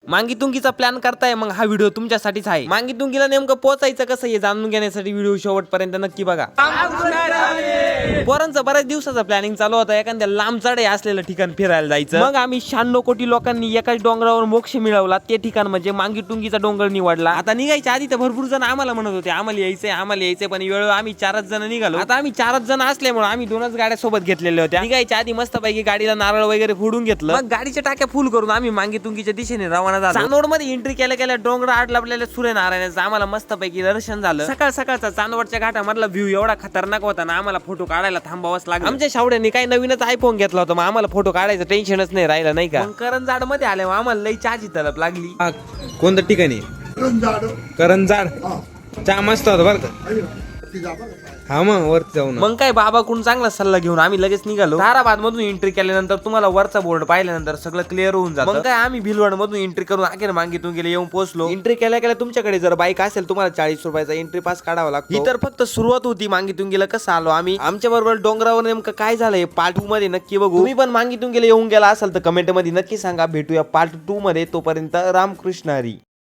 मांगीतुंगीचा plan करताय मग हा व्हिडिओ तुमच्यासाठीच आहे। मांगीतुंगीला नेमकं पोहोचायचं कसं हे जाणून घेण्यासाठी व्हिडिओ शेवटपर्यंत नक्की बघा। पोरांचा बऱ्याच दिवसाचा प्लॅनिंग चालू होता एखाद्या लांब चढाई असलेलं ठिकाण फिरायला जायचं। मग आम्ही 96 कोटी लोकांनी एकाच डोंगरावर मोक्ष मिळवला, ते ठिकाण म्हणजे मांगीतुंगीचा डोंगर निवडला। आता निघायच्या आधी तर भरपूर जण आम्हाला म्हणत होते आम्हाला यायचंय, पण वेळ आम्ही 4च जण निघालो। आता आम्ही 4च जण असल्यामुळे आम्ही 2च गाड्या सोबत घेतलेल्या होत्या। निघायच्या आधी मस्तपैकी गाडीला नारळ वगैरे फोडून घेतलं, मग गाडीच्या टाक्या फुल करून आम्ही मांगीतुंगीच्या दिशेने रवाना झालो। चांदवड मध्ये एंट्री केल्या डोंगर आड लाभलेल्या सूर्यनारायणाचं आम्हाला मस्तपैकी दर्शन झालं। सकाळ सकाळचा चांदवडच्या घाटामधला व्ह्यू एवढा खतरनाक होता ना, आम्हाला फोटो काढायला थांबावंच लागलं। आमच्या शावड्यांनी काही नवीनच आयफोन घेतला होता, मग आम्हाला फोटो काढायचं टेन्शनच नाही राहिलं नाही का। करंजाड मध्ये आल्यावर आम्हाला लई चहाची तलप लागली। कोणत्या ठिकाणी? करंजाड चहा मस्त होता बरं का। हा मग वरती जाऊन मग काय बाबाकडून चांगला सल्ला घेऊन आम्ही लगेच निघालो। ताराबाद मधून एंट्री केल्यानंतर तुम्हाला वरचा बोर्ड पाहिल्यानंतर सगळं क्लिअर होऊन जातं। मग काय आम्ही भिलवड मधून एंट्री करून अखेर मांगीतुंगीला येऊन पोहोचलो। एंट्री केल्या तुमच्याकडे जर बाईक असेल तुम्हाला 40 रुपयाचा एंट्री पास काढावा लागतो। ही तर फक्त सुरुवात होती। मांगीतुंगीला कसं आलो आम्ही, आमच्या बरोबर डोंगरावर नेमकं काय झालंय पार्ट 2 मध्ये नक्की बघू। तुम्ही पण मांगीतुंगीला येऊन गेला असाल तर कमेंट मध्ये नक्की सांगा। भेटूया पार्ट 2 मध्ये, तोपर्यंत रामकृष्ण हरी।